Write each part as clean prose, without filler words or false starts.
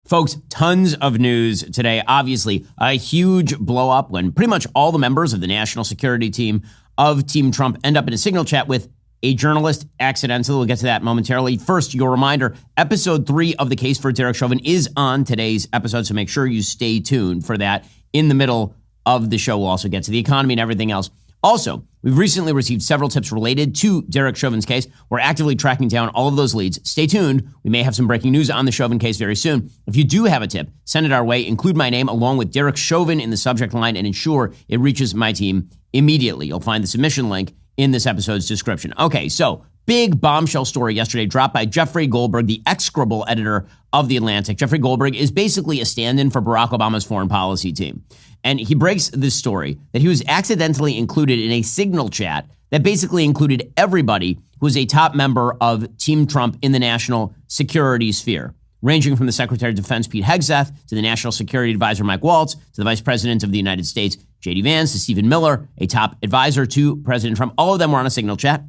Folks, tons of news today. Obviously, a huge blow up when pretty much all the members of the national security team of Team Trump end up in a signal chat with a journalist accidentally. We'll get to that momentarily. First, your reminder, episode 3 of the Case for Derek Chauvin is on today's episode, so make sure you stay tuned for that. In the middle of the show, we'll also get to the economy and everything else. Also, we've recently received several tips related to Derek Chauvin's case. We're actively tracking down all of those leads. Stay tuned. We may have some breaking news on the Chauvin case very soon. If you do have a tip, send it our way. Include my name along with Derek Chauvin in the subject line and ensure it reaches my team immediately. You'll find the submission link in this episode's description. Okay, so big bombshell story yesterday dropped by Jeffrey Goldberg, the execrable editor of The Atlantic. Jeffrey Goldberg is basically a stand-in for Barack Obama's foreign policy team. And he breaks this story that he was accidentally included in a signal chat that basically included everybody who was a top member of Team Trump in the national security sphere, ranging from the Secretary of Defense, Pete Hegseth, to the National Security Advisor, Mike Waltz, to the Vice President of the United States, J.D. Vance, to Stephen Miller, a top advisor to President Trump. All of them were on a signal chat,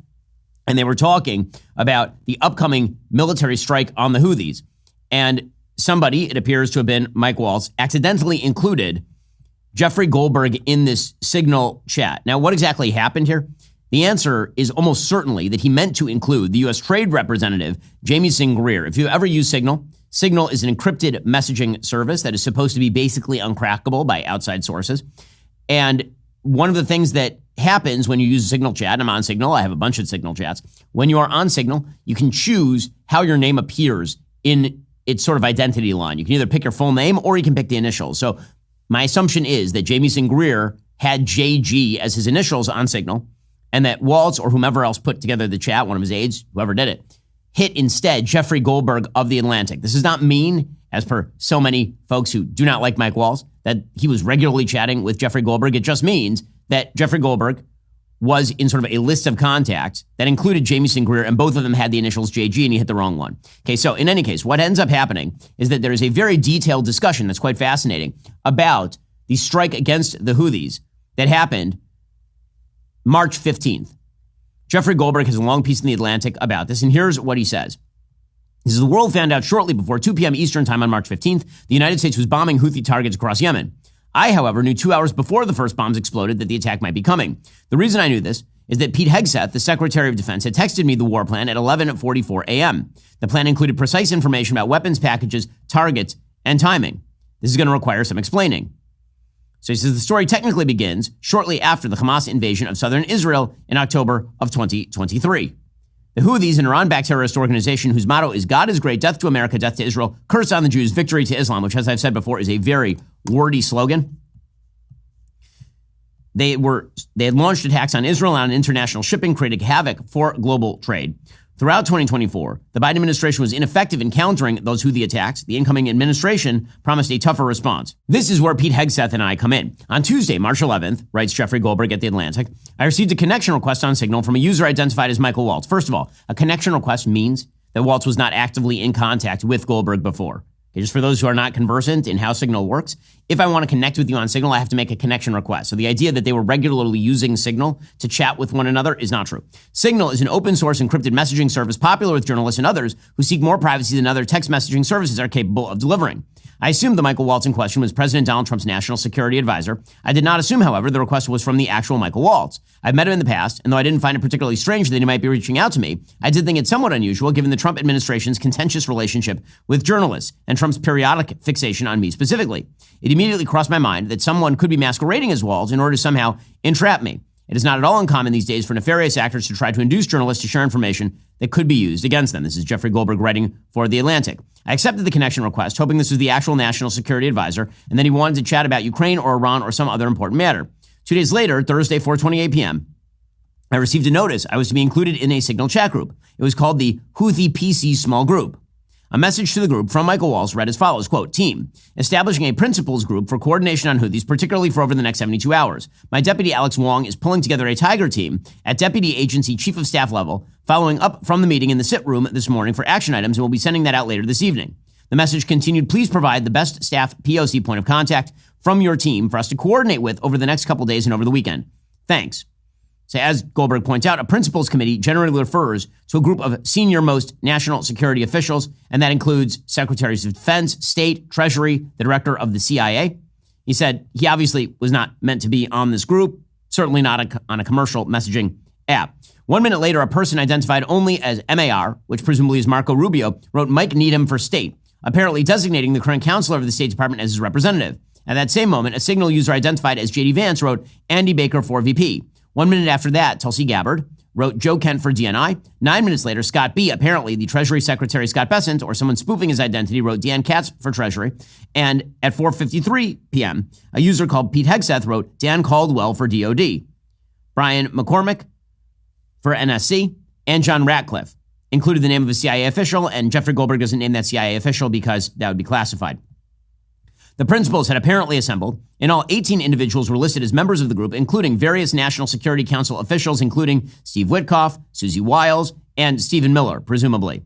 and they were talking about the upcoming military strike on the Houthis. And somebody, it appears to have been Mike Waltz, accidentally included Jeffrey Goldberg in this signal chat. Now, what exactly happened here? The answer is almost certainly that he meant to include the U.S. Trade Representative, Jamie Singh Greer. If you ever use Signal, Signal is an encrypted messaging service that is supposed to be basically uncrackable by outside sources. And one of the things that happens when you use a Signal chat, I'm on Signal, I have a bunch of Signal chats. When you are on Signal, you can choose how your name appears in its sort of identity line. You can either pick your full name or you can pick the initials. So my assumption is that Jamie Singh Greer had JG as his initials on Signal, and that Waltz or whomever else put together the chat, one of his aides, whoever did it, hit instead Jeffrey Goldberg of The Atlantic. This does not mean, as per so many folks who do not like Mike Waltz, that he was regularly chatting with Jeffrey Goldberg. It just means that Jeffrey Goldberg was in sort of a list of contacts that included Jamie Singh Greer, and both of them had the initials JG, and he hit the wrong one. Okay, so in any case, what ends up happening is that there is a very detailed discussion that's quite fascinating about the strike against the Houthis that happened March 15th. Jeffrey Goldberg has a long piece in The Atlantic about this, and here's what he says. He says, the world found out shortly before 2 p.m. Eastern time on March 15th, the United States was bombing Houthi targets across Yemen. I, however, knew 2 hours before the first bombs exploded that the attack might be coming. The reason I knew this is that Pete Hegseth, the Secretary of Defense, had texted me the war plan at 11:44 a.m. The plan included precise information about weapons packages, targets, and timing. This is going to require some explaining. So he says the story technically begins shortly after the Hamas invasion of southern Israel in October of 2023. The Houthis, an Iran-backed terrorist organization whose motto is God is great, death to America, death to Israel, curse on the Jews, victory to Islam, which, as I've said before, is a very wordy slogan. They had launched attacks on Israel and on international shipping, creating havoc for global trade. Throughout 2024, the Biden administration was ineffective in countering those Houthi attacks. The incoming administration promised a tougher response. This is where Pete Hegseth and I come in. On Tuesday, March 11th, writes Jeffrey Goldberg at The Atlantic, I received a connection request on Signal from a user identified as Michael Waltz. First of all, a connection request means that Waltz was not actively in contact with Goldberg before. Okay, just for those who are not conversant in how Signal works, if I want to connect with you on Signal, I have to make a connection request. So the idea that they were regularly using Signal to chat with one another is not true. Signal is an open source encrypted messaging service popular with journalists and others who seek more privacy than other text messaging services are capable of delivering. I assumed the Michael Waltz in question was President Donald Trump's national security advisor. I did not assume, however, the request was from the actual Michael Waltz. I've met him in the past, and though I didn't find it particularly strange that he might be reaching out to me, I did think it somewhat unusual given the Trump administration's contentious relationship with journalists and Trump's periodic fixation on me specifically. It immediately crossed my mind that someone could be masquerading as Waltz in order to somehow entrap me. It is not at all uncommon these days for nefarious actors to try to induce journalists to share information that could be used against them. This is Jeffrey Goldberg writing for The Atlantic. I accepted the connection request, hoping this was the actual national security advisor, and that he wanted to chat about Ukraine or Iran or some other important matter. 2 days later, Thursday, 4:28 p.m., I received a notice I was to be included in a Signal chat group. It was called the Houthi PC Small Group. A message to the group from Michael Waltz read as follows, quote, team, establishing a principals group for coordination on Houthis, particularly for over the next 72 hours. My deputy Alex Wong is pulling together a Tiger team at deputy agency chief of staff level, following up from the meeting in the sit room this morning for action items, and we'll be sending that out later this evening. The message continued, please provide the best staff POC point of contact from your team for us to coordinate with over the next couple days and over the weekend. Thanks. So as Goldberg points out, a principals committee generally refers to a group of senior-most national security officials, and that includes secretaries of defense, state, treasury, the director of the CIA. He said he obviously was not meant to be on this group, certainly not on a commercial messaging app. 1 minute later, a person identified only as MAR, which presumably is Marco Rubio, wrote Mike Needham for state, apparently designating the current counselor of the State Department as his representative. At that same moment, a Signal user identified as J.D. Vance wrote Andy Baker for VP. 1 minute after that, Tulsi Gabbard wrote Joe Kent for DNI. 9 minutes later, Scott B., apparently the Treasury Secretary Scott Bessent, or someone spoofing his identity, wrote Dan Katz for Treasury. And at 4:53 p.m., a user called Pete Hegseth wrote Dan Caldwell for DOD. Brian McCormick for NSC, and John Ratcliffe included the name of a CIA official, and Jeffrey Goldberg doesn't name that CIA official because that would be classified. The principals had apparently assembled. In all, 18 individuals were listed as members of the group, including various National Security Council officials, including Steve Witkoff, Susie Wiles, and Stephen Miller, presumably.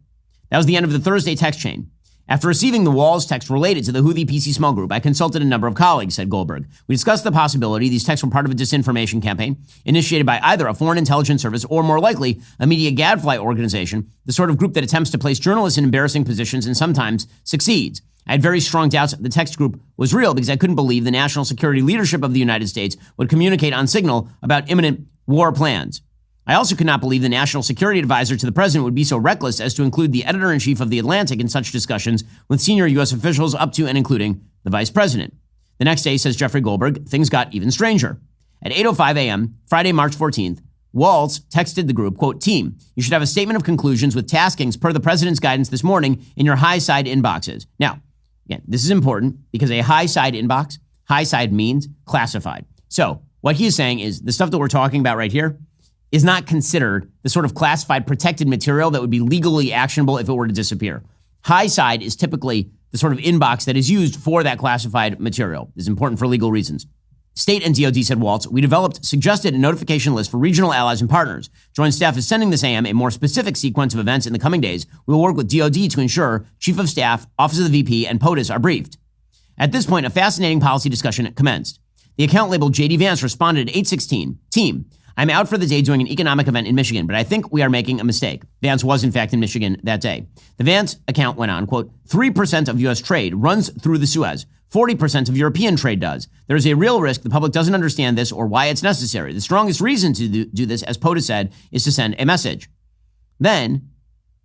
That was the end of the Thursday text chain. After receiving the Walls text related to the Houthi PC small group, I consulted a number of colleagues, said Goldberg. We discussed the possibility these texts were part of a disinformation campaign initiated by either a foreign intelligence service or, more likely, a media gadfly organization, the sort of group that attempts to place journalists in embarrassing positions and sometimes succeeds. I had very strong doubts the text group was real because I couldn't believe the national security leadership of the United States would communicate on Signal about imminent war plans. I also could not believe the national security advisor to the president would be so reckless as to include the editor-in-chief of The Atlantic in such discussions with senior U.S. officials up to and including the vice president. The next day, says Jeffrey Goldberg, things got even stranger. At 8:05 a.m., Friday, March 14th, Walls texted the group, quote, team, you should have a statement of conclusions with taskings per the president's guidance this morning in your high side inboxes. Now, again, this is important because a high side inbox, high side means classified. So what he is saying is the stuff that we're talking about right here is not considered the sort of classified protected material that would be legally actionable if it were to disappear. High side is typically the sort of inbox that is used for that classified material. This is important for legal reasons. State and DOD, said Waltz, we developed suggested a notification list for regional allies and partners. Joint Staff is sending this AM a more specific sequence of events in the coming days. We will work with DOD to ensure Chief of Staff, Office of the VP, and POTUS are briefed. At this point, a fascinating policy discussion commenced. The account labeled J.D. Vance responded at 8:16. Team, I'm out for the day doing an economic event in Michigan, but I think we are making a mistake. Vance was, in fact, in Michigan that day. The Vance account went on, quote, 3% of U.S. trade runs through the Suez. 40% of European trade does. There is a real risk the public doesn't understand this or why it's necessary. The strongest reason to do this, as POTUS said, is to send a message. Then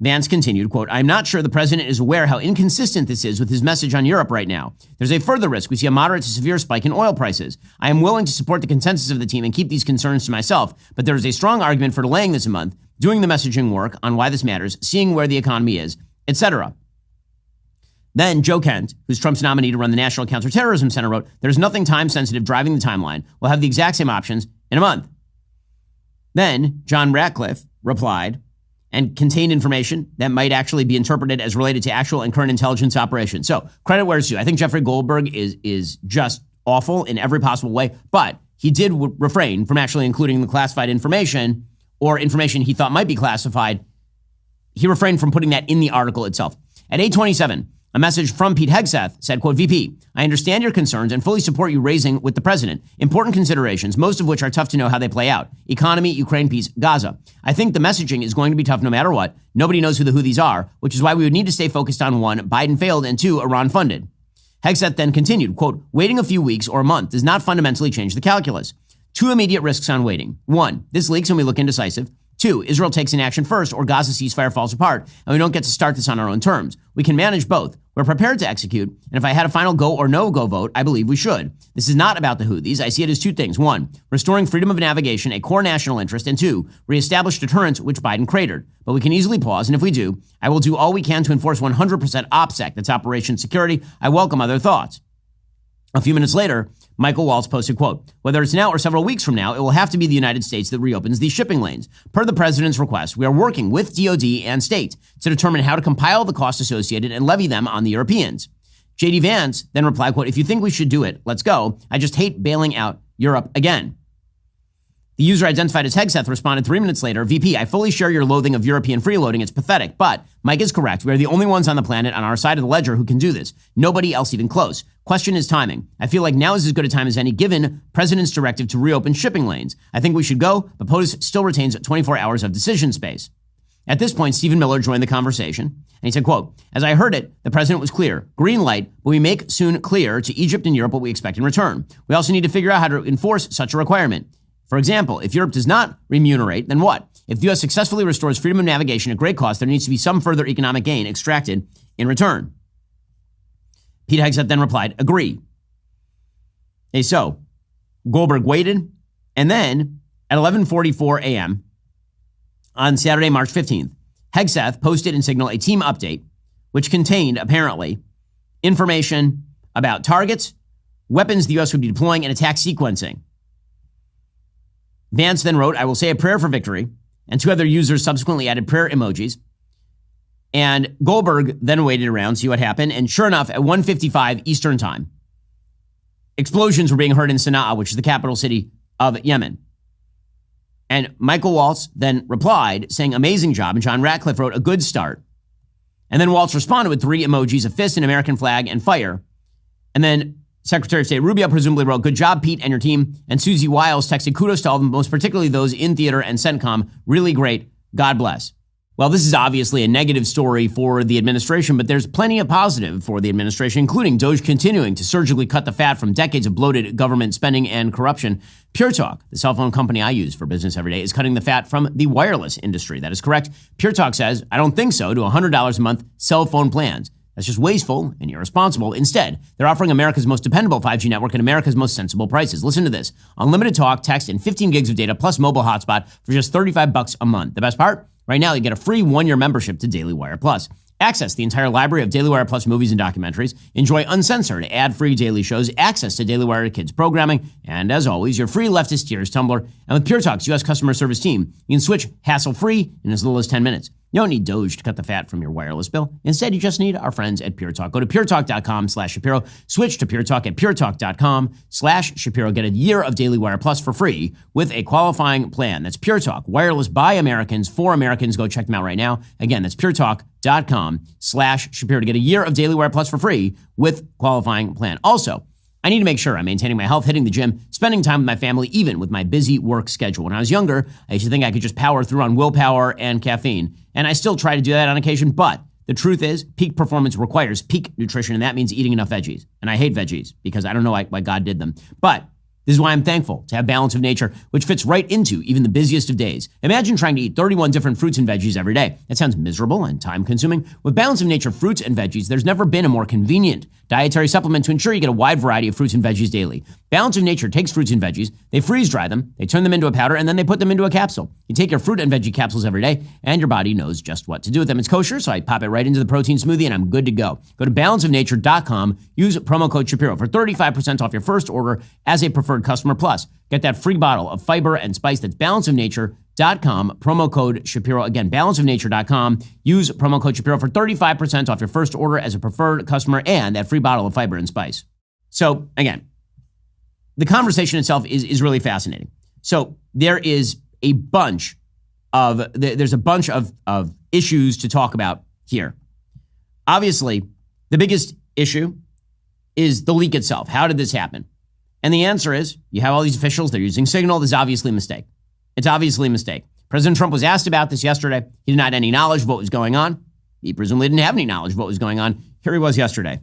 Vance continued, quote, I'm not sure the president is aware how inconsistent this is with his message on Europe right now. There's a further risk. We see a moderate to severe spike in oil prices. I am willing to support the consensus of the team and keep these concerns to myself, but there is a strong argument for delaying this a month, doing the messaging work on why this matters, seeing where the economy is, etc. Then Joe Kent, who's Trump's nominee to run the National Counterterrorism Center, wrote, there's nothing time-sensitive driving the timeline. We'll have the exact same options in a month. Then John Ratcliffe replied, and contained information that might actually be interpreted as related to actual and current intelligence operations. So credit where it's due. I think Jeffrey Goldberg is just awful in every possible way, but he did refrain from actually including the classified information or information he thought might be classified. He refrained from putting that in the article itself. At 8:27, a message from Pete Hegseth said, quote, VP, I understand your concerns and fully support you raising with the president important considerations, most of which are tough to know how they play out. Economy, Ukraine, peace, Gaza. I think the messaging is going to be tough no matter what. Nobody knows who the Houthis are, which is why we would need to stay focused on one, Biden failed, and two, Iran funded. Hegseth then continued, quote, waiting a few weeks or a month does not fundamentally change the calculus. Two immediate risks on waiting. One, this leaks and we look indecisive. Two, Israel takes an action first or Gaza ceasefire falls apart and we don't get to start this on our own terms. We can manage both. We're prepared to execute, and if I had a final go or no-go vote, I believe we should. This is not about the Houthis. I see it as two things. One, restoring freedom of navigation, a core national interest, and two, reestablish deterrence, which Biden cratered. But we can easily pause, and if we do, I will do all we can to enforce 100% OPSEC, that's Operation Security. I welcome other thoughts. A few minutes later, Michael Waltz posted, quote, whether it's now or several weeks from now, it will have to be the United States that reopens these shipping lanes. Per the president's request, we are working with DOD and state to determine how to compile the costs associated and levy them on the Europeans. J.D. Vance then replied, quote, if you think we should do it, let's go. I just hate bailing out Europe again. The user identified as Hegseth responded 3 minutes later, VP, I fully share your loathing of European freeloading. It's pathetic, but Mike is correct. We are the only ones on the planet on our side of the ledger who can do this. Nobody else even close. Question is timing. I feel like now is as good a time as any given President's directive to reopen shipping lanes. I think we should go, but POTUS still retains 24 hours of decision space. At this point, Stephen Miller joined the conversation, and he said, quote, as I heard it, the president was clear. Green light, but we make soon clear to Egypt and Europe what we expect in return. We also need to figure out how to enforce such a requirement. For example, if Europe does not remunerate, then what? If the U.S. successfully restores freedom of navigation at great cost, there needs to be some further economic gain extracted in return. Pete Hegseth then replied, agree. Okay, so Goldberg waited, and then at 11:44 a.m. on Saturday, March 15th, Hegseth posted in Signal a team update, which contained, apparently, information about targets, weapons the U.S. would be deploying, and attack sequencing. Vance then wrote, I will say a prayer for victory, and 2 other users subsequently added prayer emojis. And Goldberg then waited around to see what happened, and sure enough, at 1:55 Eastern Time, explosions were being heard in Sana'a, which is the capital city of Yemen. And Michael Waltz then replied, saying, amazing job, and John Ratcliffe wrote, a good start. And then Waltz responded with 3 emojis, a fist, an American flag, and fire. And then Secretary of State Rubio presumably wrote, good job, Pete and your team. And Susie Wiles texted kudos to all of them, most particularly those in theater and CENTCOM. Really great. God bless. Well, this is obviously a negative story for the administration, but there's plenty of positive for the administration, including Doge continuing to surgically cut the fat from decades of bloated government spending and corruption. Pure Talk, the cell phone company I use for business every day, is cutting the fat from the wireless industry. That is correct. Pure Talk says, I don't think so, to $100 a month cell phone plans. That's just wasteful and irresponsible. Instead, they're offering America's most dependable 5G network at America's most sensible prices. Listen to this. Unlimited talk, text, and 15 gigs of data plus mobile hotspot for just $35 a month. The best part? Right now, you get a free 1-year membership to Daily Wire Plus. Access the entire library of Daily Wire Plus movies and documentaries. Enjoy uncensored, ad-free daily shows, access to Daily Wire Kids programming, and as always, your free leftist tears tumbler. And with Pure Talk's U.S. customer service team, you can switch hassle-free in as little as 10 minutes. You don't need Doge to cut the fat from your wireless bill. Instead, you just need our friends at Pure Talk. Go to puretalk.com/Shapiro. Switch to Pure Talk at puretalk.com/Shapiro. Get a year of Daily Wire Plus for free with a qualifying plan. That's Pure Talk, wireless by Americans for Americans. Go check them out right now. Again, that's puretalk.com/Shapiro to get a year of Daily Wire Plus for free with qualifying plan. Also, I need to make sure I'm maintaining my health, hitting the gym, spending time with my family, even with my busy work schedule. When I was younger, I used to think I could just power through on willpower and caffeine. And I still try to do that on occasion, but the truth is peak performance requires peak nutrition, and that means eating enough veggies. And I hate veggies because I don't know why God did them. But this is why I'm thankful to have Balance of Nature, which fits right into even the busiest of days. Imagine trying to eat 31 different fruits and veggies every day. That sounds miserable and time-consuming. With Balance of Nature fruits and veggies, there's never been a more convenient dietary supplement to ensure you get a wide variety of fruits and veggies daily. Balance of Nature takes fruits and veggies, they freeze-dry them, they turn them into a powder, and then they put them into a capsule. You take your fruit and veggie capsules every day, and your body knows just what to do with them. It's kosher, so I pop it right into the protein smoothie, and I'm good to go. Go to balanceofnature.com, use promo code Shapiro for 35% off your first order as a preferred customer. Plus, get that free bottle of fiber and spice. That's balanceofnature.com, promo code Shapiro. Again, balanceofnature.com. Use promo code Shapiro for 35% off your first order as a preferred customer and that free bottle of fiber and spice. So, again, the conversation itself is really fascinating. So there is a bunch of issues to talk about here. Obviously, the biggest issue is the leak itself. How did this happen? And the answer is, you have all these officials, they're using Signal. This is obviously a mistake. It's obviously a mistake. President Trump was asked about this yesterday. He did not have any knowledge of what was going on. He presumably didn't have any knowledge of what was going on. Here he was yesterday.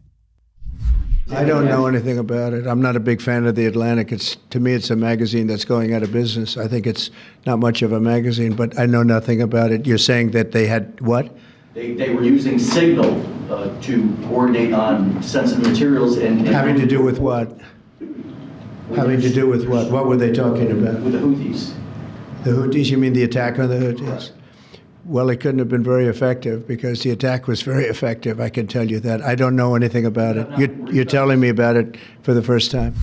I don't know anything about it. I'm not a big fan of The Atlantic. To me, it's a magazine that's going out of business. I think it's not much of a magazine, but I know nothing about it. You're saying that they had what? They were using Signal to coordinate on sensitive materials and having to do with what? Having to do with what? What were they talking about? With the Houthis. The Houthis? You mean the attack on the Houthis? Right. Well, it couldn't have been very effective because the attack was very effective. I can tell you that. I don't know anything about it. You're telling me about it for the first time.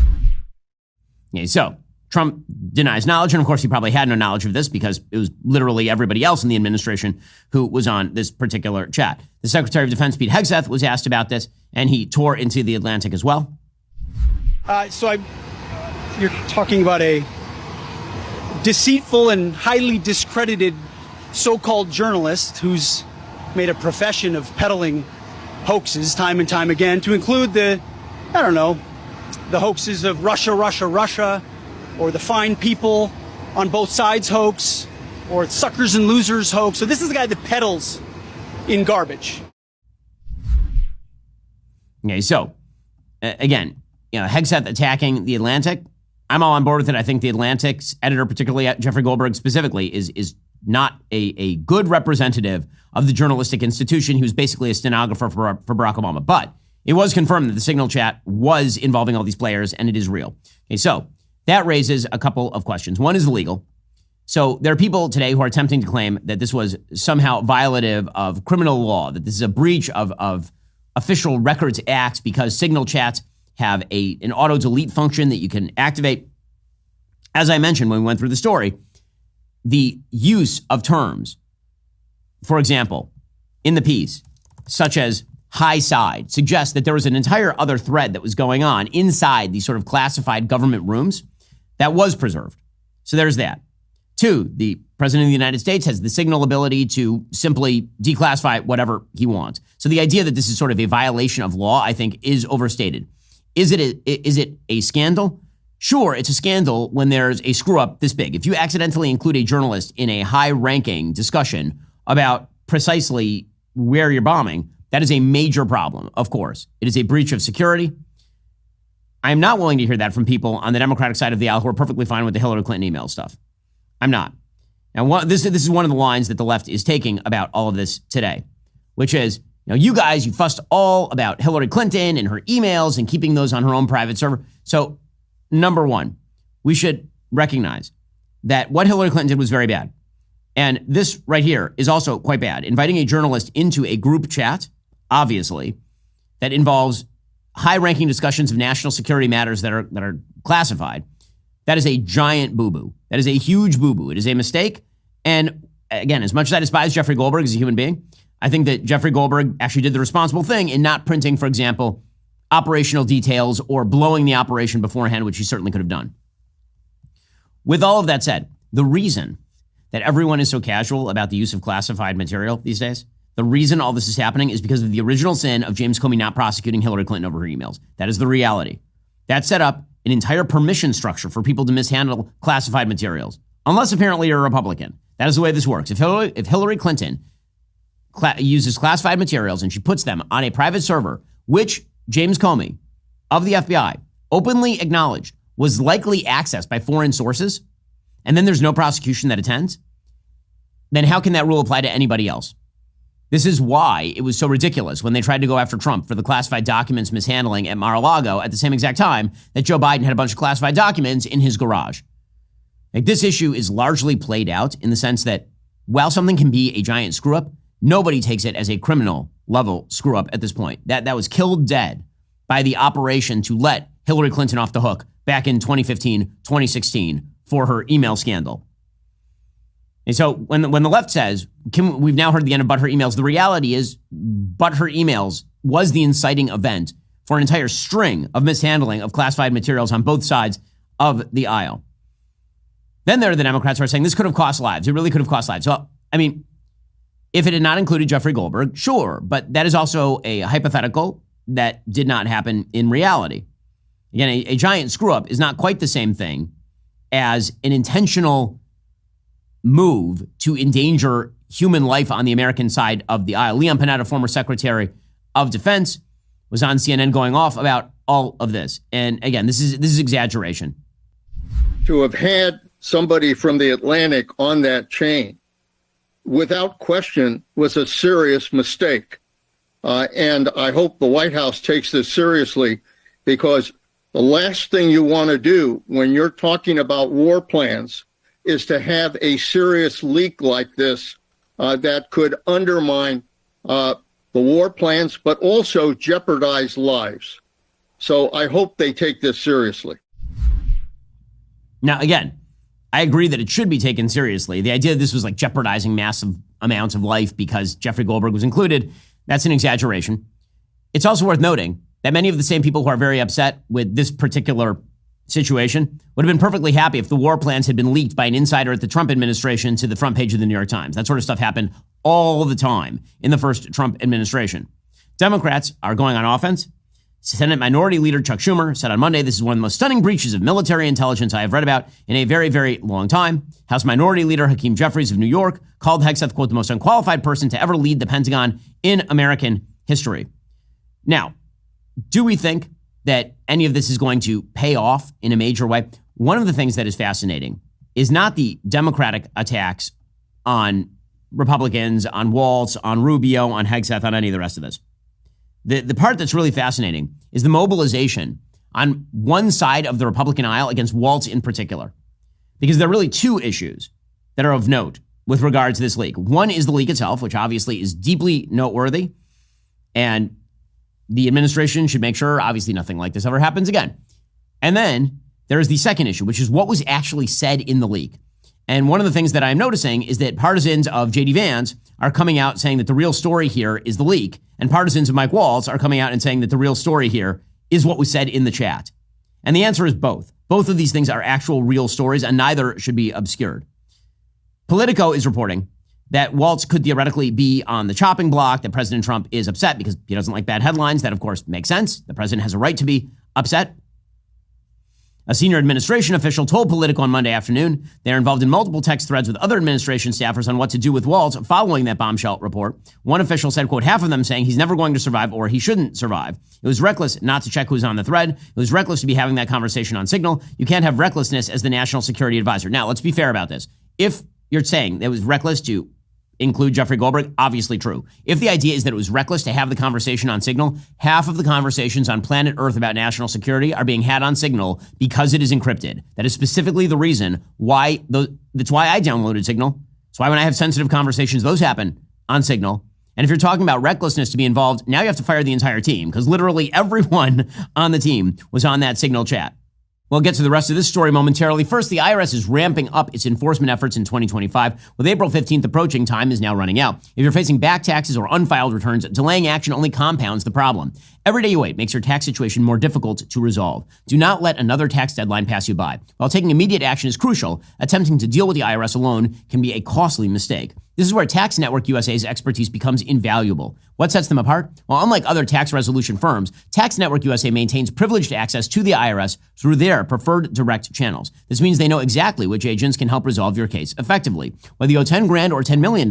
Okay, so Trump denies knowledge, and of course he probably had no knowledge of this because it was literally everybody else in the administration who was on this particular chat. The Secretary of Defense, Pete Hegseth, was asked about this, and he tore into the Atlantic as well. You're talking about a deceitful and highly discredited so-called journalist who's made a profession of peddling hoaxes time and time again, to include the hoaxes of Russia, or the fine people on both sides hoax, or suckers and losers hoax. So this is the guy that peddles in garbage. Okay, so again, Hegseth attacking The Atlantic. I'm all on board with it. I think The Atlantic's editor, particularly Jeffrey Goldberg specifically, is not a good representative of the journalistic institution. He was basically a stenographer for Barack Obama. But it was confirmed that the Signal chat was involving all these players, and it is real. Okay, so that raises a couple of questions. One is legal. So there are people today who are attempting to claim that this was somehow violative of criminal law, that this is a breach of official records acts because Signal chats have an auto delete function that you can activate. As I mentioned when we went through the story, the use of terms, for example, in the piece, such as high side, suggests that there was an entire other thread that was going on inside these sort of classified government rooms that was preserved. So there's that. Two, the President of the United States has the Signal ability to simply declassify whatever he wants. So the idea that this is sort of a violation of law, I think, is overstated. Is it a scandal? Sure, it's a scandal when there's a screw up this big. If you accidentally include a journalist in a high-ranking discussion about precisely where you're bombing, that is a major problem, of course. It is a breach of security. I am not willing to hear that from people on the Democratic side of the aisle who are perfectly fine with the Hillary Clinton email stuff. I'm not. Now, this is one of the lines that the left is taking about all of this today, which is, you guys, you fussed all about Hillary Clinton and her emails and keeping those on her own private server. So, number one, we should recognize that what Hillary Clinton did was very bad. And this right here is also quite bad. Inviting a journalist into a group chat, obviously, that involves high-ranking discussions of national security matters that are classified, that is a giant boo-boo. That is a huge boo-boo. It is a mistake. And again, as much as I despise Jeffrey Goldberg as a human being, I think that Jeffrey Goldberg actually did the responsible thing in not printing, for example, operational details or blowing the operation beforehand, which he certainly could have done. With all of that said, the reason that everyone is so casual about the use of classified material these days, the reason all this is happening is because of the original sin of James Comey not prosecuting Hillary Clinton over her emails. That is the reality. That set up an entire permission structure for people to mishandle classified materials, unless apparently you're a Republican. That is the way this works. If Hillary Clinton uses classified materials and she puts them on a private server, which James Comey of the FBI openly acknowledged was likely accessed by foreign sources, and then there's no prosecution that attends, then how can that rule apply to anybody else? This is why it was so ridiculous when they tried to go after Trump for the classified documents mishandling at Mar-a-Lago at the same exact time that Joe Biden had a bunch of classified documents in his garage. This issue is largely played out in the sense that while something can be a giant screw-up, nobody takes it as a criminal level screw-up at this point. That was killed dead by the operation to let Hillary Clinton off the hook back in 2015, 2016 for her email scandal. And so when the left says, we've now heard the end of But Her Emails, the reality is But Her Emails was the inciting event for an entire string of mishandling of classified materials on both sides of the aisle. Then there are the Democrats who are saying this could have cost lives. It really could have cost lives. So, I mean, if it had not included Jeffrey Goldberg, sure, but that is also a hypothetical that did not happen in reality. Again, a giant screw-up is not quite the same thing as an intentional move to endanger human life on the American side of the aisle. Leon Panetta, former Secretary of Defense, was on CNN going off about all of this. And again, this is exaggeration. To have had somebody from the Atlantic on that chain, without question, was a serious mistake. And I hope the White House takes this seriously, because the last thing you want to do when you're talking about war plans is to have a serious leak like this that could undermine the war plans, but also jeopardize lives. So I hope they take this seriously. Now, again, I agree that it should be taken seriously. The idea that this was like jeopardizing massive amounts of life because Jeffrey Goldberg was included, that's an exaggeration. It's also worth noting that many of the same people who are very upset with this particular situation would have been perfectly happy if the war plans had been leaked by an insider at the Trump administration to the front page of the New York Times. That sort of stuff happened all the time in the first Trump administration. Democrats are going on offense. Senate Minority Leader Chuck Schumer said on Monday, this is one of the most stunning breaches of military intelligence I have read about in a very, very long time. House Minority Leader Hakeem Jeffries of New York called Hegseth, quote, the most unqualified person to ever lead the Pentagon in American history. Now, do we think that any of this is going to pay off in a major way? One of the things that is fascinating is not the Democratic attacks on Republicans, on Waltz, on Rubio, on Hegseth, on any of the rest of this. The part that's really fascinating is the mobilization on one side of the Republican aisle against Waltz in particular. Because there are really two issues that are of note with regard to this leak. One is the leak itself, which obviously is deeply noteworthy. And the administration should make sure, obviously, nothing like this ever happens again. And then there's the second issue, which is what was actually said in the leak. And one of the things that I'm noticing is that partisans of J.D. Vance are coming out saying that the real story here is the leak. And partisans of Mike Waltz are coming out and saying that the real story here is what was said in the chat. And the answer is both. Both of these things are actual real stories, and neither should be obscured. Politico is reporting that Waltz could theoretically be on the chopping block, that President Trump is upset because he doesn't like bad headlines. That, of course, makes sense. The president has a right to be upset. A senior administration official told Politico on Monday afternoon they're involved in multiple text threads with other administration staffers on what to do with Waltz following that bombshell report. One official said, quote, half of them saying he's never going to survive or he shouldn't survive. It was reckless not to check who's on the thread. It was reckless to be having that conversation on Signal. You can't have recklessness as the national security advisor. Now, let's be fair about this. If you're saying it was reckless to include Jeffrey Goldberg, obviously true. If the idea is that it was reckless to have the conversation on Signal, half of the conversations on planet Earth about national security are being had on Signal because it is encrypted. That is specifically the reason why, that's why I downloaded Signal. That's why when I have sensitive conversations, those happen on Signal. And if you're talking about recklessness to be involved, now you have to fire the entire team because literally everyone on the team was on that Signal chat. We'll get to the rest of this story momentarily. First, the IRS is ramping up its enforcement efforts in 2025. With April 15th approaching, time is now running out. If you're facing back taxes or unfiled returns, delaying action only compounds the problem. Every day you wait makes your tax situation more difficult to resolve. Do not let another tax deadline pass you by. While taking immediate action is crucial, attempting to deal with the IRS alone can be a costly mistake. This is where Tax Network USA's expertise becomes invaluable. What sets them apart? Well, unlike other tax resolution firms, Tax Network USA maintains privileged access to the IRS through their preferred direct channels. This means they know exactly which agents can help resolve your case effectively. Whether you owe $10,000 or $10 million,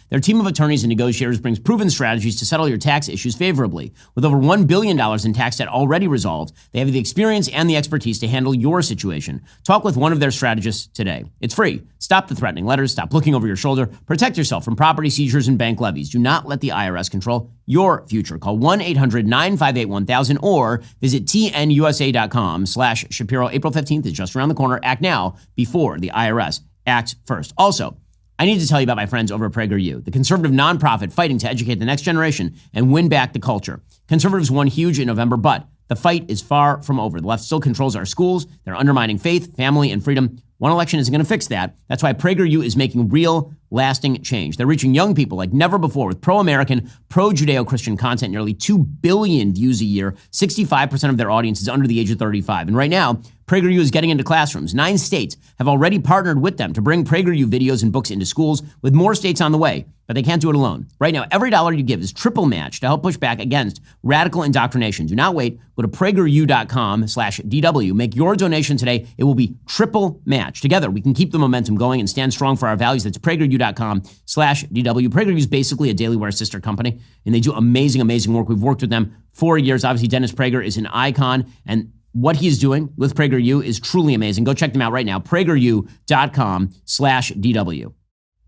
their team of attorneys and negotiators brings proven strategies to settle your tax issues favorably. With over $1 billion in tax debt already resolved, they have the experience and the expertise to handle your situation. Talk with one of their strategists today. It's free. Stop the threatening letters. Stop looking over your shoulder. Protect yourself from property seizures and bank levies. Do not let the IRS control your future. Call 1-800-958-1000 or visit tnusa.com/Shapiro. April 15th is just around the corner. Act now before the IRS acts first. Also, I need to tell you about my friends over at PragerU, the conservative nonprofit fighting to educate the next generation and win back the culture. Conservatives won huge in November, but the fight is far from over. The left still controls our schools. They're undermining faith, family, and freedom. One election isn't going to fix that. That's why PragerU is making real, lasting change. They're reaching young people like never before with pro-American, pro-Judeo-Christian content, nearly 2 billion views a year. 65% of their audience is under the age of 35. And right now, PragerU is getting into classrooms. 9 states have already partnered with them to bring PragerU videos and books into schools, with more states on the way. But they can't do it alone. Right now, every dollar you give is triple matched to help push back against radical indoctrination. Do not wait. Go to PragerU.com/DW. Make your donation today. It will be triple matched. Together, we can keep the momentum going and stand strong for our values. That's PragerU.com/DW. PragerU is basically a Daily Wire sister company, and they do amazing, amazing work. We've worked with them for years. Obviously, Dennis Prager is an icon, and what he's doing with PragerU is truly amazing. Go check them out right now. PragerU.com/DW.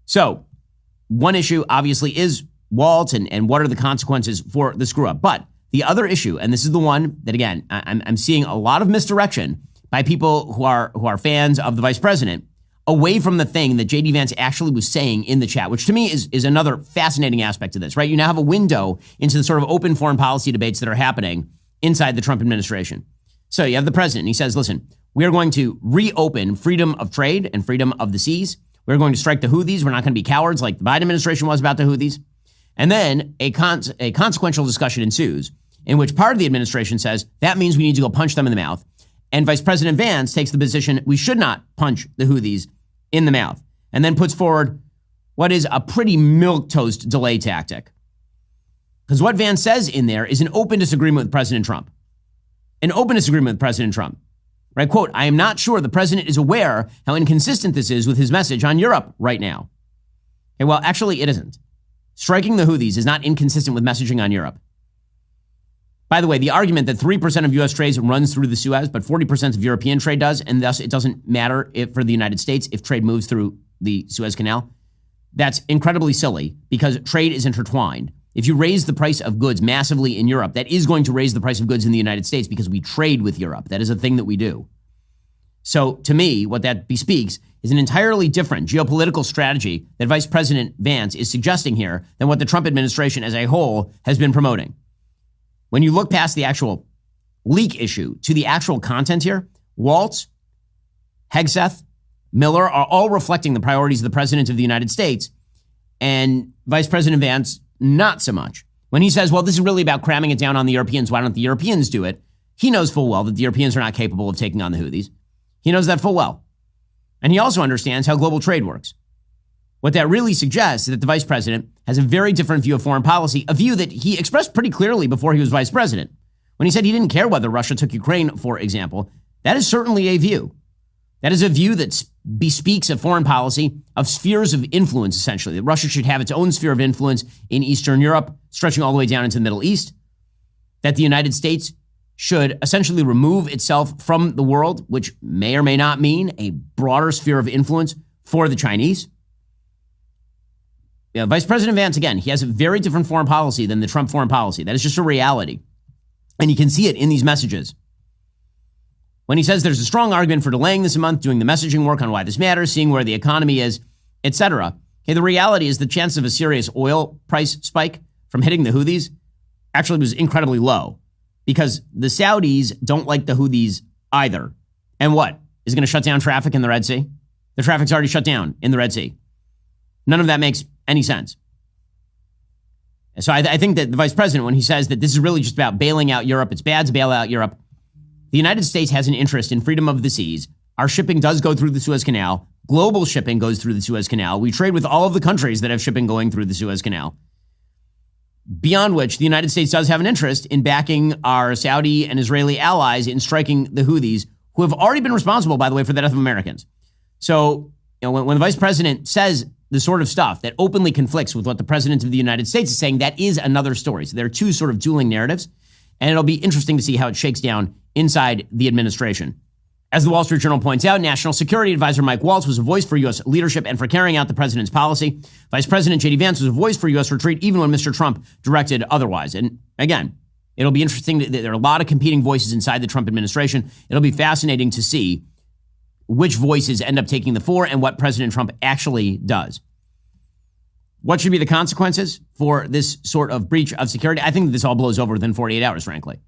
So, one issue obviously is Waltz and what are the consequences for the screw up. But the other issue, and this is the one that, again, I'm seeing a lot of misdirection by people who are fans of the vice president away from the thing that J.D. Vance actually was saying in the chat, which to me is another fascinating aspect of this, right? You now have a window into the sort of open foreign policy debates that are happening inside the Trump administration. So you have the president, and he says, listen, we are going to reopen freedom of trade and freedom of the seas. We're going to strike the Houthis. We're not going to be cowards like the Biden administration was about the Houthis. And then a consequential discussion ensues in which part of the administration says that means we need to go punch them in the mouth. And Vice President Vance takes the position we should not punch the Houthis in the mouth, and then puts forward what is a pretty milquetoast delay tactic. Because what Vance says in there is an open disagreement with President Trump. An open disagreement with President Trump. Right? Quote, I am not sure the president is aware how inconsistent this is with his message on Europe right now. Okay, well, actually, it isn't. Striking the Houthis is not inconsistent with messaging on Europe. By the way, the argument that 3% of U.S. trade runs through the Suez, but 40% of European trade does, and thus it doesn't matter for the United States if trade moves through the Suez Canal, that's incredibly silly because trade is intertwined. If you raise the price of goods massively in Europe, that is going to raise the price of goods in the United States because we trade with Europe. That is a thing that we do. So to me, what that bespeaks is an entirely different geopolitical strategy that Vice President Vance is suggesting here than what the Trump administration as a whole has been promoting. When you look past the actual leak issue to the actual content here, Waltz, Hegseth, Miller are all reflecting the priorities of the President of the United States, and Vice President Vance, not so much. When he says, well, this is really about cramming it down on the Europeans, why don't the Europeans do it? He knows full well that the Europeans are not capable of taking on the Houthis. He knows that full well. And he also understands how global trade works. What that really suggests is that the vice president has a very different view of foreign policy, a view that he expressed pretty clearly before he was vice president. When he said he didn't care whether Russia took Ukraine, for example, that is certainly a view. That is a view that bespeaks a foreign policy of spheres of influence, essentially, that Russia should have its own sphere of influence in Eastern Europe, stretching all the way down into the Middle East, that the United States should essentially remove itself from the world, which may or may not mean a broader sphere of influence for the Chinese. Yeah, Vice President Vance, again, he has a very different foreign policy than the Trump foreign policy. That is just a reality. And you can see it in these messages. When he says there's a strong argument for delaying this a month, doing the messaging work on why this matters, seeing where the economy is, etc. Okay, the reality is the chance of a serious oil price spike from hitting the Houthis actually was incredibly low because the Saudis don't like the Houthis either. And what? Is it going to shut down traffic in the Red Sea? The traffic's already shut down in the Red Sea. None of that makes any sense. So I think that the vice president, when he says that this is really just about bailing out Europe, it's bad to bail out Europe. The United States has an interest in freedom of the seas. Our shipping does go through the Suez Canal. Global shipping goes through the Suez Canal. We trade with all of the countries that have shipping going through the Suez Canal. Beyond which, the United States does have an interest in backing our Saudi and Israeli allies in striking the Houthis, who have already been responsible, by the way, for the death of Americans. So, when the vice president says the sort of stuff that openly conflicts with what the president of the United States is saying, that is another story. So there are two sort of dueling narratives, and it'll be interesting to see how it shakes down inside the administration. As the Wall Street Journal points out, National Security Advisor Mike Waltz was a voice for U.S. leadership and for carrying out the president's policy. Vice President J.D. Vance was a voice for U.S. retreat, even when Mr. Trump directed otherwise. And again, it'll be interesting. There are a lot of competing voices inside the Trump administration. It'll be fascinating to see which voices end up taking the fore and what President Trump actually does. What should be the consequences for this sort of breach of security? I think that this all blows over within 48 hours, frankly.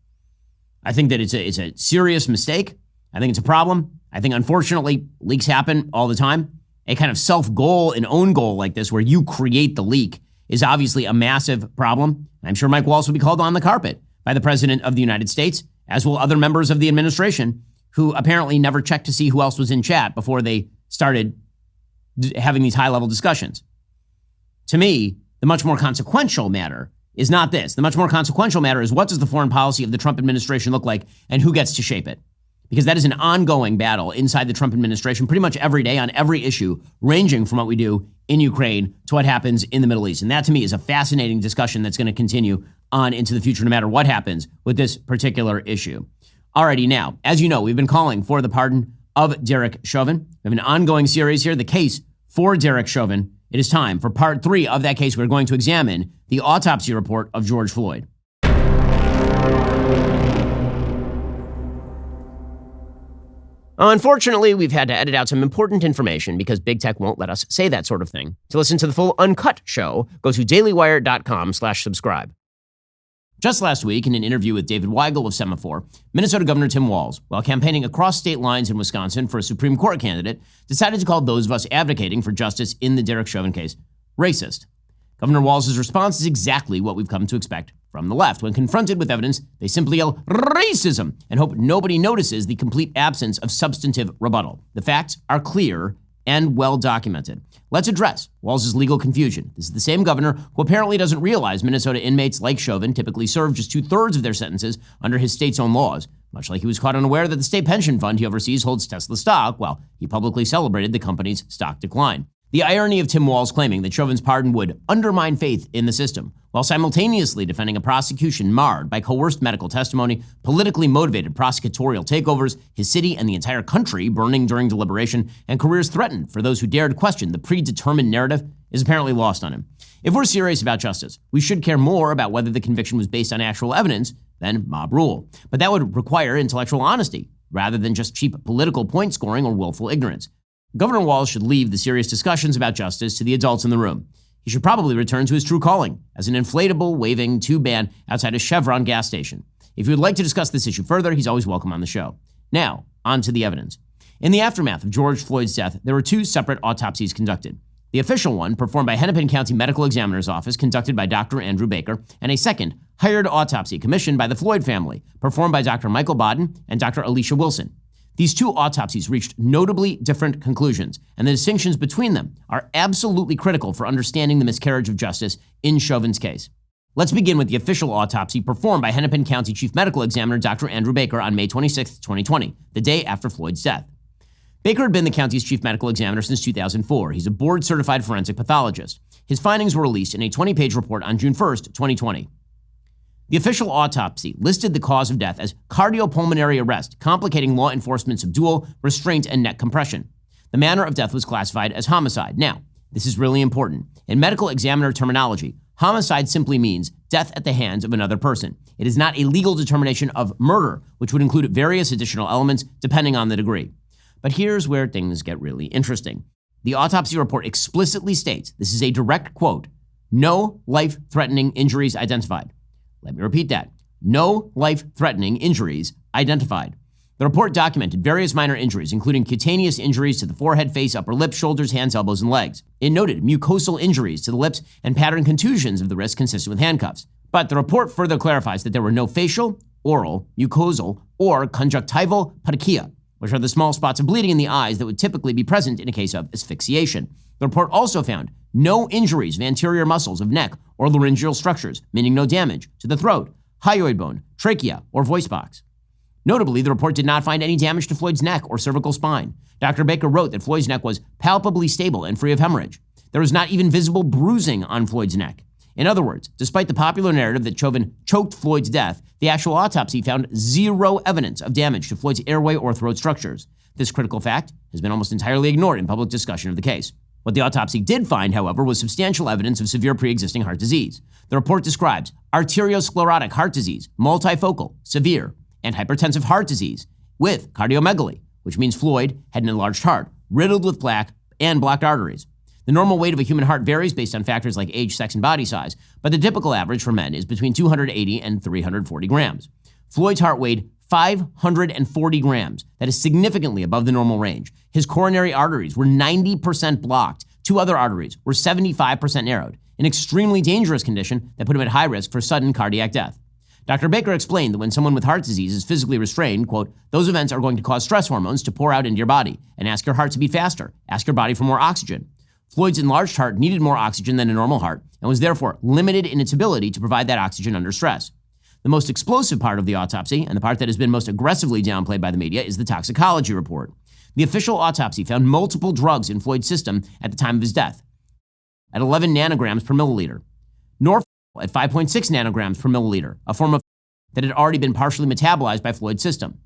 I think that it's a serious mistake. I think it's a problem. I think, unfortunately, leaks happen all the time. A kind of self-goal, an own goal like this, where you create the leak, is obviously a massive problem. I'm sure Mike Waltz will be called on the carpet by the President of the United States, as will other members of the administration, who apparently never checked to see who else was in chat before they started having these high-level discussions. To me, the much more consequential matter is not this. The much more consequential matter is, what does the foreign policy of the Trump administration look like and who gets to shape it? Because that is an ongoing battle inside the Trump administration pretty much every day on every issue, ranging from what we do in Ukraine to what happens in the Middle East. And that, to me, is a fascinating discussion that's going to continue on into the future, no matter what happens with this particular issue. Alrighty, now, as you know, we've been calling for the pardon of Derek Chauvin. We have an ongoing series here, the case for Derek Chauvin. It is time for part 3 of that case. We're going to examine the autopsy report of George Floyd. Unfortunately, we've had to edit out some important information because big tech won't let us say that sort of thing. To listen to the full uncut show, go to dailywire.com/subscribe. Just last week, in an interview with David Weigel of Semaphore, Minnesota Governor Tim Walz, while campaigning across state lines in Wisconsin for a Supreme Court candidate, decided to call those of us advocating for justice in the Derek Chauvin case racist. Governor Walz's response is exactly what we've come to expect from the left. When confronted with evidence, they simply yell racism and hope nobody notices the complete absence of substantive rebuttal. The facts are clear and well documented. Let's address Walz's legal confusion. This is the same governor who apparently doesn't realize Minnesota inmates like Chauvin typically serve just 2/3 of their sentences under his state's own laws, much like he was caught unaware that the state pension fund he oversees holds Tesla stock while he publicly celebrated the company's stock decline. The irony of Tim Walz claiming that Chauvin's pardon would undermine faith in the system, while simultaneously defending a prosecution marred by coerced medical testimony, politically motivated prosecutorial takeovers, his city and the entire country burning during deliberation, and careers threatened for those who dared question the predetermined narrative, is apparently lost on him. If we're serious about justice, we should care more about whether the conviction was based on actual evidence than mob rule. But that would require intellectual honesty, rather than just cheap political point scoring or willful ignorance. Governor Walz should leave the serious discussions about justice to the adults in the room. He should probably return to his true calling as an inflatable, waving tube man outside a Chevron gas station. If you would like to discuss this issue further, he's always welcome on the show. Now, on to the evidence. In the aftermath of George Floyd's death, there were 2 separate autopsies conducted. The official one, performed by Hennepin County Medical Examiner's Office, conducted by Dr. Andrew Baker, and a second, hired autopsy commissioned by the Floyd family, performed by Dr. Michael Bodden and Dr. Alicia Wilson. These 2 autopsies reached notably different conclusions, and the distinctions between them are absolutely critical for understanding the miscarriage of justice in Chauvin's case. Let's begin with the official autopsy performed by Hennepin County Chief Medical Examiner Dr. Andrew Baker on May 26, 2020, the day after Floyd's death. Baker had been the county's chief medical examiner since 2004. He's a board-certified forensic pathologist. His findings were released in a 20-page report on June 1, 2020. The official autopsy listed the cause of death as cardiopulmonary arrest, complicating law enforcement's subdual, restraint, and neck compression. The manner of death was classified as homicide. Now, this is really important. In medical examiner terminology, homicide simply means death at the hands of another person. It is not a legal determination of murder, which would include various additional elements depending on the degree. But here's where things get really interesting. The autopsy report explicitly states, this is a direct quote, "No life-threatening injuries identified." Let me repeat that. No life-threatening injuries identified. The report documented various minor injuries, including cutaneous injuries to the forehead, face, upper lip, shoulders, hands, elbows, and legs. It noted mucosal injuries to the lips and pattern contusions of the wrist consistent with handcuffs. But the report further clarifies that there were no facial, oral, mucosal, or conjunctival petechia, which are the small spots of bleeding in the eyes that would typically be present in a case of asphyxiation. The report also found no injuries of anterior muscles of neck or laryngeal structures, meaning no damage to the throat, hyoid bone, trachea, or voice box. Notably, the report did not find any damage to Floyd's neck or cervical spine. Dr. Baker wrote that Floyd's neck was palpably stable and free of hemorrhage. There was not even visible bruising on Floyd's neck. In other words, despite the popular narrative that Chauvin choked Floyd's death, the actual autopsy found zero evidence of damage to Floyd's airway or throat structures. This critical fact has been almost entirely ignored in public discussion of the case. What the autopsy did find, however, was substantial evidence of severe pre-existing heart disease. The report describes arteriosclerotic heart disease, multifocal, severe, and hypertensive heart disease with cardiomegaly, which means Floyd had an enlarged heart, riddled with plaque and blocked arteries. The normal weight of a human heart varies based on factors like age, sex, and body size, but the typical average for men is between 280 and 340 grams. Floyd's heart weighed 540 grams. That is significantly above the normal range. His coronary arteries were 90% blocked. 2 other arteries were 75% narrowed, an extremely dangerous condition that put him at high risk for sudden cardiac death. Dr. Baker explained that when someone with heart disease is physically restrained, quote, those events are going to cause stress hormones to pour out into your body and ask your heart to beat faster, ask your body for more oxygen. Floyd's enlarged heart needed more oxygen than a normal heart and was therefore limited in its ability to provide that oxygen under stress. The most explosive part of the autopsy, and the part that has been most aggressively downplayed by the media, is the toxicology report. The official autopsy found multiple drugs in Floyd's system at the time of his death, at 11 nanograms per milliliter. Norfentanil at 5.6 nanograms per milliliter, a form of that had already been partially metabolized by Floyd's system.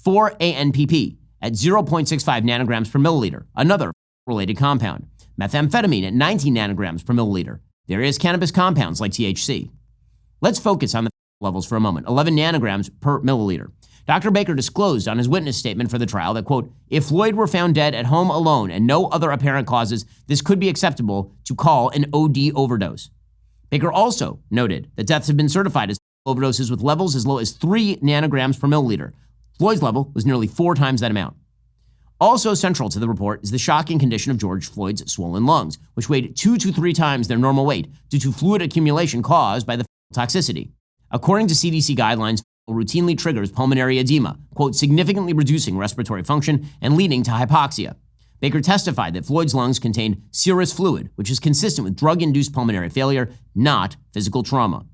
4-ANPP at 0.65 nanograms per milliliter, another related compound. Methamphetamine at 19 nanograms per milliliter. Various cannabis compounds like THC. Let's focus on the levels for a moment, 11 nanograms per milliliter. Dr. Baker disclosed on his witness statement for the trial that, quote, if Floyd were found dead at home alone and no other apparent causes, this could be acceptable to call an OD overdose. Baker also noted that deaths have been certified as overdoses with levels as low as 3 nanograms per milliliter. Floyd's level was nearly 4 times that amount. Also central to the report is the shocking condition of George Floyd's swollen lungs, which weighed 2 to 3 times their normal weight due to fluid accumulation caused by the toxicity. According to CDC guidelines, routinely triggers pulmonary edema, quote, significantly reducing respiratory function and leading to hypoxia. Baker testified that Floyd's lungs contained serous fluid, which is consistent with drug-induced pulmonary failure, not physical trauma.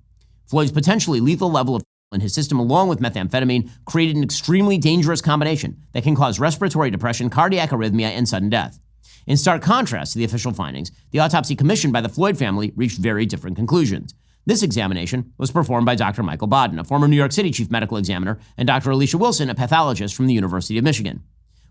Floyd's potentially lethal level of in his system, along with methamphetamine, created an extremely dangerous combination that can cause respiratory depression, cardiac arrhythmia, and sudden death. In stark contrast to the official findings, the autopsy commissioned by the Floyd family reached very different conclusions. This examination was performed by Dr. Michael Baden, a former New York City chief medical examiner, and Dr. Alicia Wilson, a pathologist from the University of Michigan.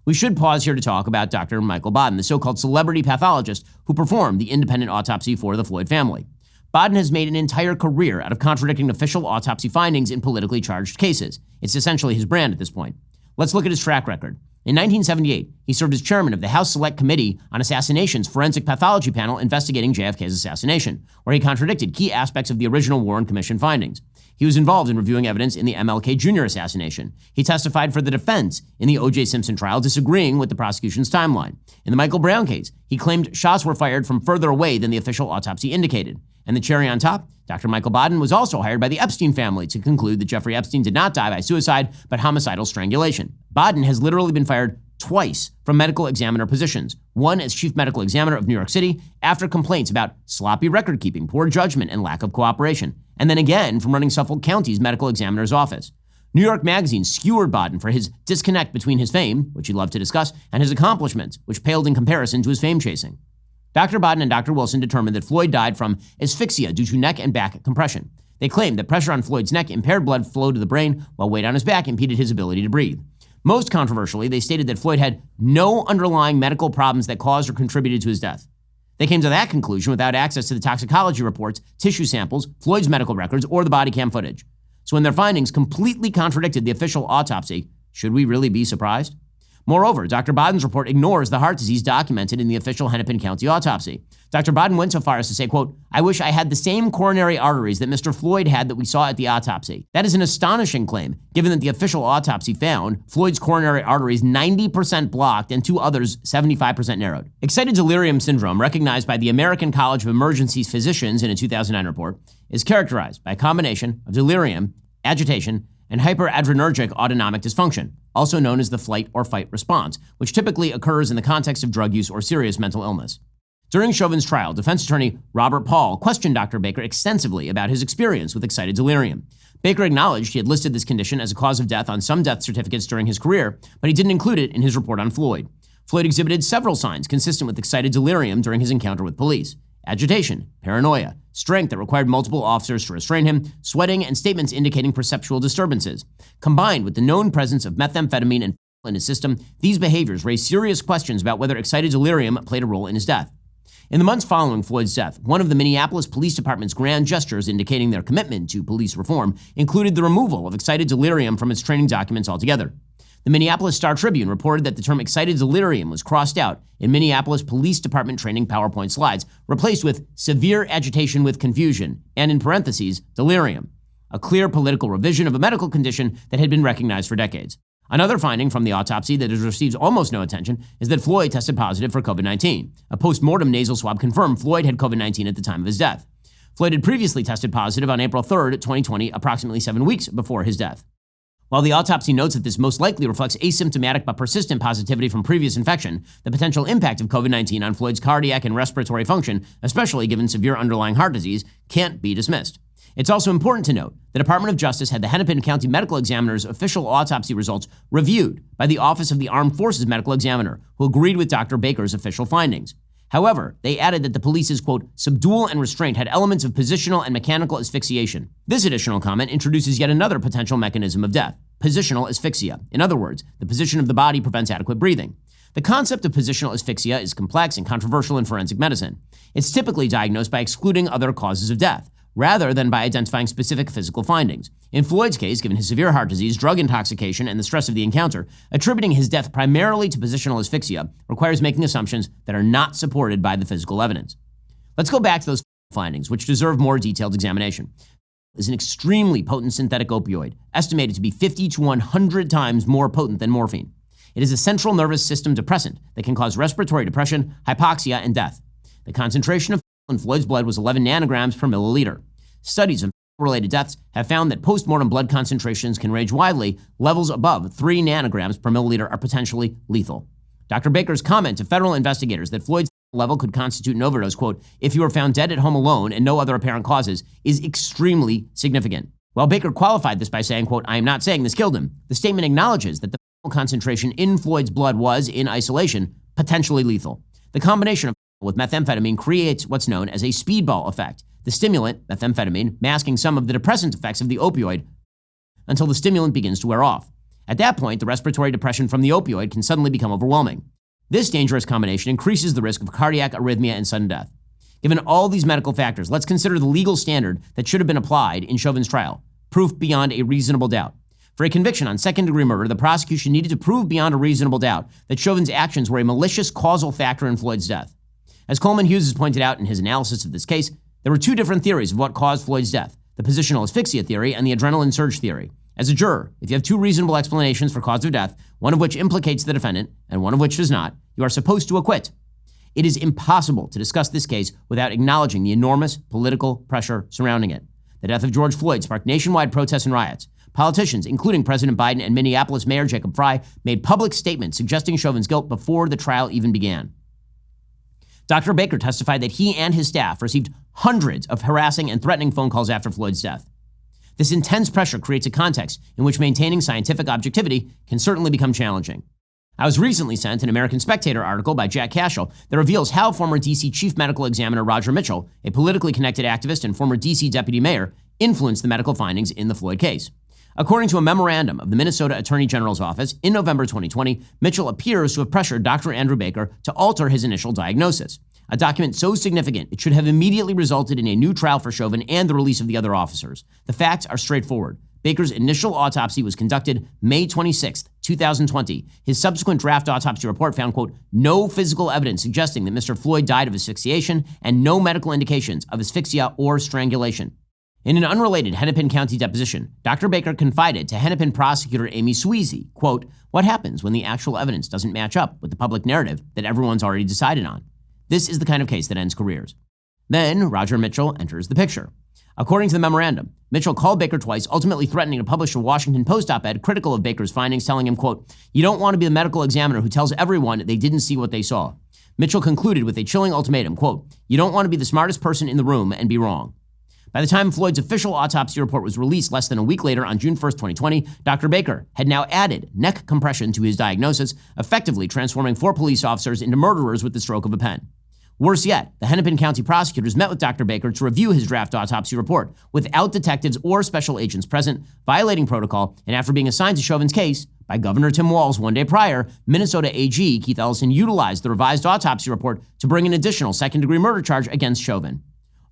We should pause here to talk about Dr. Michael Baden, the so-called celebrity pathologist who performed the independent autopsy for the Floyd family. Baden has made an entire career out of contradicting official autopsy findings in politically charged cases. It's essentially his brand at this point. Let's look at his track record. In 1978, he served as chairman of the House Select Committee on Assassination's Forensic Pathology Panel investigating JFK's assassination, where he contradicted key aspects of the original Warren Commission findings. He was involved in reviewing evidence in the MLK Jr. assassination. He testified for the defense in the O.J. Simpson trial, disagreeing with the prosecution's timeline. In the Michael Brown case, he claimed shots were fired from further away than the official autopsy indicated. And the cherry on top, Dr. Michael Baden was also hired by the Epstein family to conclude that Jeffrey Epstein did not die by suicide, but homicidal strangulation. Baden has literally been fired twice from medical examiner positions, one as chief medical examiner of New York City after complaints about sloppy record keeping, poor judgment, and lack of cooperation, and then again from running Suffolk County's medical examiner's office. New York Magazine skewered Baden for his disconnect between his fame, which he loved to discuss, and his accomplishments, which paled in comparison to his fame chasing. Dr. Baden and Dr. Wilson determined that Floyd died from asphyxia due to neck and back compression. They claimed that pressure on Floyd's neck impaired blood flow to the brain, while weight on his back impeded his ability to breathe. Most controversially, they stated that Floyd had no underlying medical problems that caused or contributed to his death. They came to that conclusion without access to the toxicology reports, tissue samples, Floyd's medical records, or the body cam footage. So when their findings completely contradicted the official autopsy, should we really be surprised? Moreover, Dr. Baden's report ignores the heart disease documented in the official Hennepin County autopsy. Dr. Baden went so far as to say, quote, "I wish I had the same coronary arteries that Mr. Floyd had that we saw at the autopsy." That is an astonishing claim, given that the official autopsy found Floyd's coronary arteries 90% blocked and 2 others 75% narrowed. Excited delirium syndrome, recognized by the American College of Emergency Physicians in a 2009 report, is characterized by a combination of delirium, agitation, and hyperadrenergic autonomic dysfunction, also known as the flight or fight response, which typically occurs in the context of drug use or serious mental illness. During Chauvin's trial, defense attorney Robert Paul questioned Dr. Baker extensively about his experience with excited delirium. Baker acknowledged he had listed this condition as a cause of death on some death certificates during his career, but he didn't include it in his report on Floyd. Floyd exhibited several signs consistent with excited delirium during his encounter with police: agitation, paranoia, strength that required multiple officers to restrain him, sweating, and statements indicating perceptual disturbances. Combined with the known presence of methamphetamine and in his system, these behaviors raise serious questions about whether excited delirium played a role in his death. In the months following Floyd's death, one of the Minneapolis Police Department's grand gestures indicating their commitment to police reform included the removal of excited delirium from its training documents altogether. The Minneapolis Star-Tribune reported that the term excited delirium was crossed out in Minneapolis Police Department training PowerPoint slides, replaced with severe agitation with confusion, and in parentheses, delirium, a clear political revision of a medical condition that had been recognized for decades. Another finding from the autopsy that has received almost no attention is that Floyd tested positive for COVID-19. A post-mortem nasal swab confirmed Floyd had COVID-19 at the time of his death. Floyd had previously tested positive on April 3rd, 2020, approximately 7 weeks before his death. While the autopsy notes that this most likely reflects asymptomatic but persistent positivity from previous infection, the potential impact of COVID-19 on Floyd's cardiac and respiratory function, especially given severe underlying heart disease, can't be dismissed. It's also important to note the Department of Justice had the Hennepin County Medical Examiner's official autopsy results reviewed by the Office of the Armed Forces Medical Examiner, who agreed with Dr. Baker's official findings. However, they added that the police's, quote, subdual and restraint had elements of positional and mechanical asphyxiation. This additional comment introduces yet another potential mechanism of death: positional asphyxia. In other words, the position of the body prevents adequate breathing. The concept of positional asphyxia is complex and controversial in forensic medicine. It's typically diagnosed by excluding other causes of death, rather than by identifying specific physical findings. In Floyd's case, given his severe heart disease, drug intoxication, and the stress of the encounter, attributing his death primarily to positional asphyxia requires making assumptions that are not supported by the physical evidence. Let's go back to those findings, which deserve more detailed examination. Is an extremely potent synthetic opioid, estimated to be 50 to 100 times more potent than morphine. It is a central nervous system depressant that can cause respiratory depression, hypoxia, and death. The concentration of in Floyd's blood was 11 nanograms per milliliter. Studies of related deaths have found that post-mortem blood concentrations can range widely. Levels above 3 nanograms per milliliter are potentially lethal. Dr. Baker's comment to federal investigators that Floyd's level could constitute an overdose, quote, if you were found dead at home alone and no other apparent causes, is extremely significant. While Baker qualified this by saying, quote, I am not saying this killed him, the statement acknowledges that the concentration in Floyd's blood was, in isolation, potentially lethal. The combination of with methamphetamine creates what's known as a speedball effect. The stimulant, methamphetamine, masking some of the depressant effects of the opioid until the stimulant begins to wear off. At that point, the respiratory depression from the opioid can suddenly become overwhelming. This dangerous combination increases the risk of cardiac arrhythmia and sudden death. Given all these medical factors, let's consider the legal standard that should have been applied in Chauvin's trial: proof beyond a reasonable doubt. For a conviction on second-degree murder, the prosecution needed to prove beyond a reasonable doubt that Chauvin's actions were a malicious causal factor in Floyd's death. As Coleman Hughes has pointed out in his analysis of this case, there were 2 different theories of what caused Floyd's death: the positional asphyxia theory and the adrenaline surge theory. As a juror, if you have 2 reasonable explanations for cause of death, one of which implicates the defendant and one of which does not, you are supposed to acquit. It is impossible to discuss this case without acknowledging the enormous political pressure surrounding it. The death of George Floyd sparked nationwide protests and riots. Politicians, including President Biden and Minneapolis Mayor Jacob Frey, made public statements suggesting Chauvin's guilt before the trial even began. Dr. Baker testified that he and his staff received hundreds of harassing and threatening phone calls after Floyd's death. This intense pressure creates a context in which maintaining scientific objectivity can certainly become challenging. I was recently sent an American Spectator article by Jack Cashel that reveals how former D.C. Chief Medical Examiner Roger Mitchell, a politically connected activist and former D.C. Deputy Mayor, influenced the medical findings in the Floyd case. According to a memorandum of the Minnesota Attorney General's office, in November 2020, Mitchell appears to have pressured Dr. Andrew Baker to alter his initial diagnosis. A document so significant, it should have immediately resulted in a new trial for Chauvin and the release of the other officers. The facts are straightforward. Baker's initial autopsy was conducted May 26, 2020. His subsequent draft autopsy report found, quote, no physical evidence suggesting that Mr. Floyd died of asphyxiation and no medical indications of asphyxia or strangulation. In an unrelated Hennepin County deposition, Dr. Baker confided to Hennepin prosecutor Amy Sweezy, quote, what happens when the actual evidence doesn't match up with the public narrative that everyone's already decided on? This is the kind of case that ends careers. Then Roger Mitchell enters the picture. According to the memorandum, Mitchell called Baker twice, ultimately threatening to publish a Washington Post op-ed critical of Baker's findings, telling him, quote, you don't want to be the medical examiner who tells everyone they didn't see what they saw. Mitchell concluded with a chilling ultimatum, quote, you don't want to be the smartest person in the room and be wrong. By the time Floyd's official autopsy report was released less than a week later on June 1st, 2020, Dr. Baker had now added neck compression to his diagnosis, effectively transforming 4 police officers into murderers with the stroke of a pen. Worse yet, the Hennepin County prosecutors met with Dr. Baker to review his draft autopsy report without detectives or special agents present, violating protocol, and after being assigned to Chauvin's case by Governor Tim Walz one day prior, Minnesota AG Keith Ellison utilized the revised autopsy report to bring an additional second-degree murder charge against Chauvin.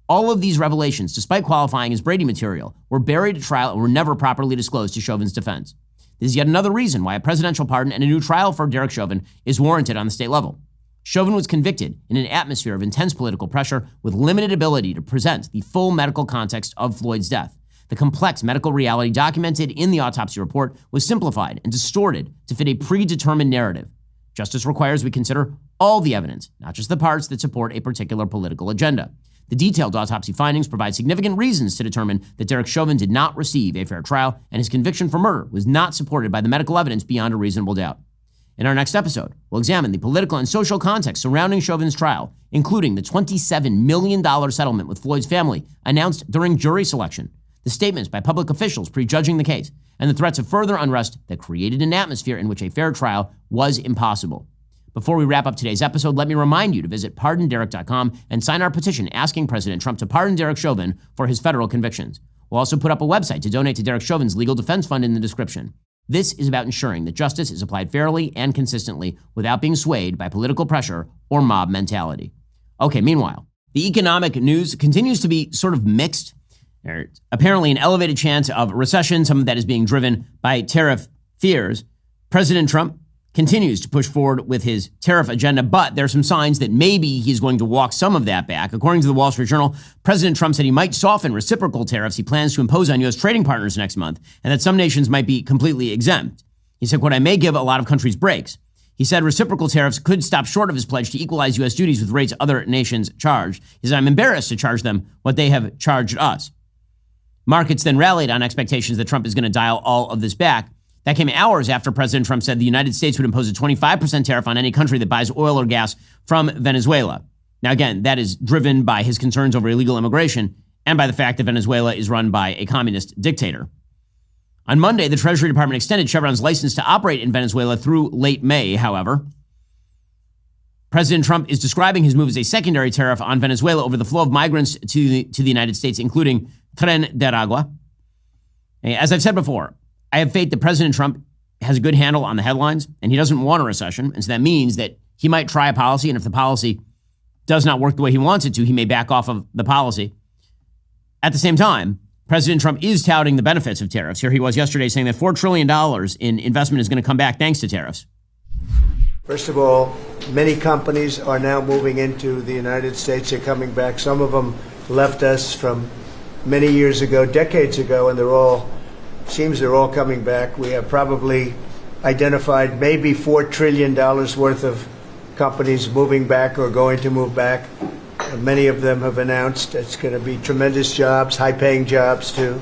All of these revelations, despite qualifying as Brady material, were buried at trial and were never properly disclosed to Chauvin's defense. This is yet another reason why a presidential pardon and a new trial for Derek Chauvin is warranted on the state level. Chauvin was convicted in an atmosphere of intense political pressure with limited ability to present the full medical context of Floyd's death. The complex medical reality documented in the autopsy report was simplified and distorted to fit a predetermined narrative. Justice requires we consider all the evidence, not just the parts that support a particular political agenda. The detailed autopsy findings provide significant reasons to determine that Derek Chauvin did not receive a fair trial, and his conviction for murder was not supported by the medical evidence beyond a reasonable doubt. In our next episode, we'll examine the political and social context surrounding Chauvin's trial, including the $27 million settlement with Floyd's family announced during jury selection, the statements by public officials prejudging the case, and the threats of further unrest that created an atmosphere in which a fair trial was impossible. Before we wrap up today's episode, let me remind you to visit PardonDerek.com and sign our petition asking President Trump to pardon Derek Chauvin for his federal convictions. We'll also put up a website to donate to Derek Chauvin's legal defense fund in the description. This is about ensuring that justice is applied fairly and consistently without being swayed by political pressure or mob mentality. Okay, meanwhile, the economic news continues to be sort of mixed. There's apparently an elevated chance of recession, some of that is being driven by tariff fears. President Trump continues to push forward with his tariff agenda, but there are some signs that maybe he's going to walk some of that back. According to the Wall Street Journal, President Trump said he might soften reciprocal tariffs he plans to impose on U.S. trading partners next month, and that some nations might be completely exempt. He said, quote, I may give a lot of countries breaks. He said reciprocal tariffs could stop short of his pledge to equalize U.S. duties with rates other nations charge. He said, I'm embarrassed to charge them what they have charged us. Markets then rallied on expectations that Trump is going to dial all of this back. That came hours after President Trump said the United States would impose a 25% tariff on any country that buys oil or gas from Venezuela. Now, again, that is driven by his concerns over illegal immigration and by the fact that Venezuela is run by a communist dictator. On Monday, the Treasury Department extended Chevron's license to operate in Venezuela through late May, however. President Trump is describing his move as a secondary tariff on Venezuela over the flow of migrants to the United States, including Tren de Aragua. As I've said before, I have faith that President Trump has a good handle on the headlines, and he doesn't want a recession. And so that means that he might try a policy, and if the policy does not work the way he wants it to, he may back off of the policy. At the same time, President Trump is touting the benefits of tariffs. Here he was yesterday saying that $4 trillion in investment is going to come back thanks to tariffs. First of all, many companies are now moving into the United States. They're coming back. Some of them left us from many years ago, decades ago, and they're all coming back. We have probably identified maybe $4 trillion worth of companies moving back or going to move back. Many of them have announced it's going to be tremendous jobs, high-paying jobs, too.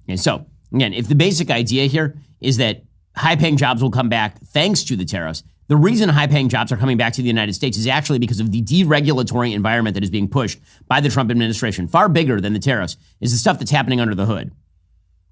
And so, again, if the basic idea here is that high-paying jobs will come back thanks to the tariffs, the reason high-paying jobs are coming back to the United States is actually because of the deregulatory environment that is being pushed by the Trump administration. Far bigger than the tariffs is the stuff that's happening under the hood.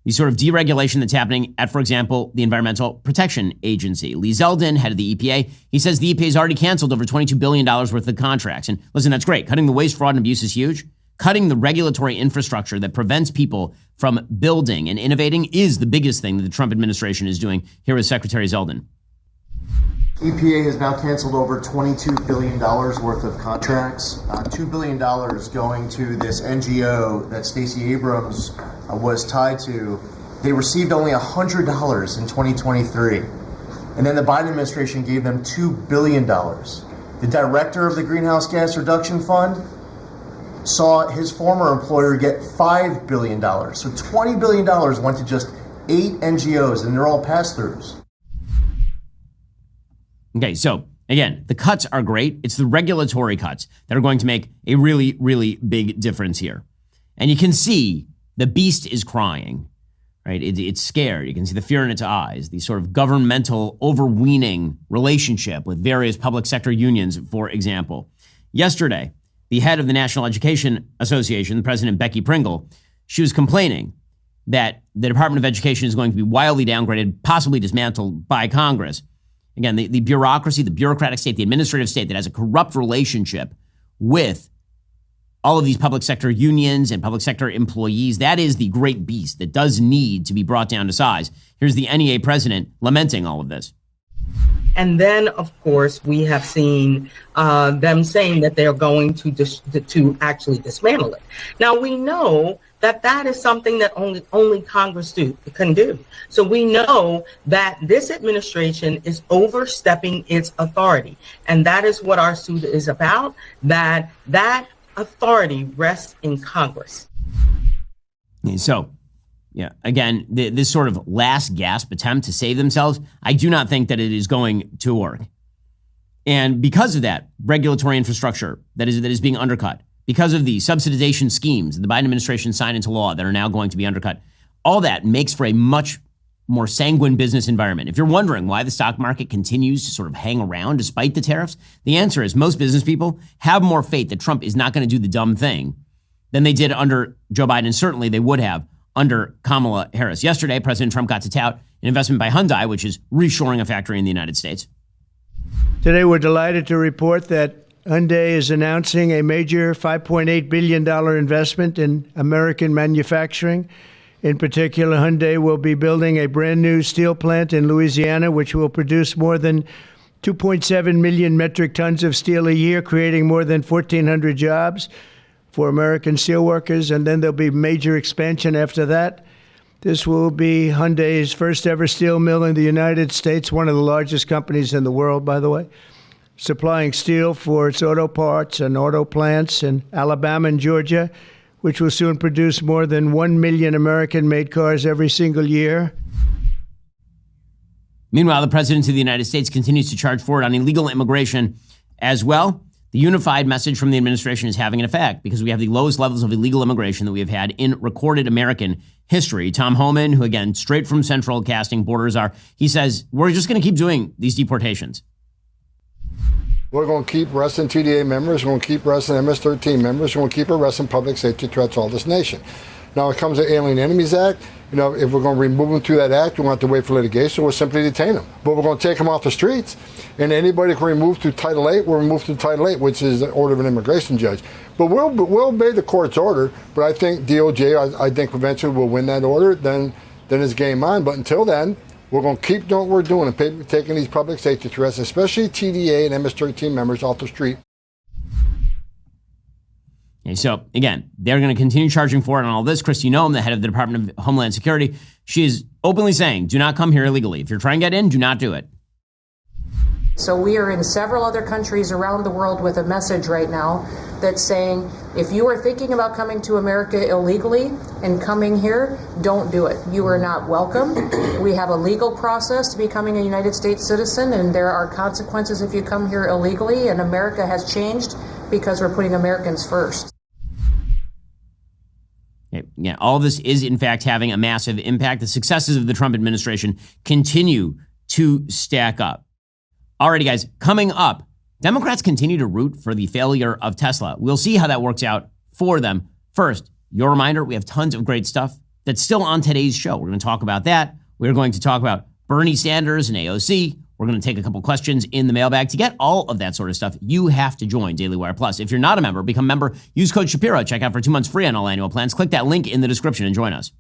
The sort of deregulation that's happening at, for example, the Environmental Protection Agency. Lee Zeldin, head of the EPA, he says the EPA has already canceled over $22 billion worth of contracts. And listen, that's great. Cutting the waste, fraud, and abuse is huge. Cutting the regulatory infrastructure that prevents people from building and innovating is the biggest thing that the Trump administration is doing. Here is Secretary Zeldin. EPA has now canceled over $22 billion worth of contracts, $2 billion going to this NGO that Stacey Abrams was tied to. They received only $100 in 2023. And then the Biden administration gave them $2 billion. The director of the Greenhouse Gas Reduction Fund saw his former employer get $5 billion. So $20 billion went to just 8 NGOs, and they're all pass-throughs. Okay, so again, the cuts are great. It's the regulatory cuts that are going to make a really, really big difference here. And you can see the beast is crying, right? It's scared. You can see the fear in its eyes, the sort of governmental overweening relationship with various public sector unions, for example. Yesterday, the head of the National Education Association, President Becky Pringle, she was complaining that the Department of Education is going to be wildly downgraded, possibly dismantled by Congress. Again, the bureaucracy, the bureaucratic state, the administrative state that has a corrupt relationship with all of these public sector unions and public sector employees, that is the great beast that does need to be brought down to size. Here's the NEA president lamenting all of this. And then, of course, we have seen them saying that they're going to actually dismantle it. Now, we know that is something that only Congress can do. So we know that this administration is overstepping its authority. And that is what our suit is about, that authority rests in Congress. So, yeah, again, this sort of last gasp attempt to save themselves, I do not think that it is going to work. And because of that regulatory infrastructure that is being undercut, because of the subsidization schemes the Biden administration signed into law that are now going to be undercut, all that makes for a much more sanguine business environment. If you're wondering why the stock market continues to sort of hang around despite the tariffs, the answer is most business people have more faith that Trump is not going to do the dumb thing than they did under Joe Biden. And certainly they would have under Kamala Harris. Yesterday, President Trump got to tout an investment by Hyundai, which is reshoring a factory in the United States. Today, we're delighted to report that Hyundai is announcing a major $5.8 billion investment in American manufacturing. In particular, Hyundai will be building a brand new steel plant in Louisiana, which will produce more than 2.7 million metric tons of steel a year, creating more than 1,400 jobs for American steelworkers. And then there'll be major expansion after that. This will be Hyundai's first ever steel mill in the United States, one of the largest companies in the world, by the way, supplying steel for its auto parts and auto plants in Alabama and Georgia, which will soon produce more than 1 million American-made cars every single year. Meanwhile, the president of the United States continues to charge forward on illegal immigration as well. The unified message from the administration is having an effect because we have the lowest levels of illegal immigration that we have had in recorded American history. Tom Homan, who again, straight from Central casting borders are, he says, we're just going to keep doing these deportations. We're going to keep arresting TDA members. We're going to keep arresting MS-13 members. We're going to keep arresting public safety threats all this nation. Now, when it comes to Alien Enemies Act, if we're going to remove them through that act, we won't have to wait for litigation. We'll simply detain them. But we're going to take them off the streets. And anybody can remove through Title 8, we'll remove through Title 8, which is the order of an immigration judge. But we'll obey the court's order. But I think DOJ, I think eventually will win that order. Then it's game on. But until then, we're going to keep doing what we're doing and taking these public safety threats, especially TDA and MS-13 members, off the street. Okay, so again, they're going to continue charging forward on all this. Kristi Noem, the head of the Department of Homeland Security, she is openly saying, do not come here illegally. If you're trying to get in, do not do it. So we are in several other countries around the world with a message right now that's saying, if you are thinking about coming to America illegally and coming here, don't do it. You are not welcome. We have a legal process to becoming a United States citizen, and there are consequences if you come here illegally, and America has changed because we're putting Americans first. Yeah, all of this is, in fact, having a massive impact. The successes of the Trump administration continue to stack up. Alrighty, guys, coming up, Democrats continue to root for the failure of Tesla. We'll see how that works out for them. First, your reminder, we have tons of great stuff that's still on today's show. We're going to talk about that. We're going to talk about Bernie Sanders and AOC. We're going to take a couple questions in the mailbag. To get all of that sort of stuff, you have to join Daily Wire Plus. If you're not a member, become a member. Use code Shapiro. Check out for 2 months free on all annual plans. Click that link in the description and join us.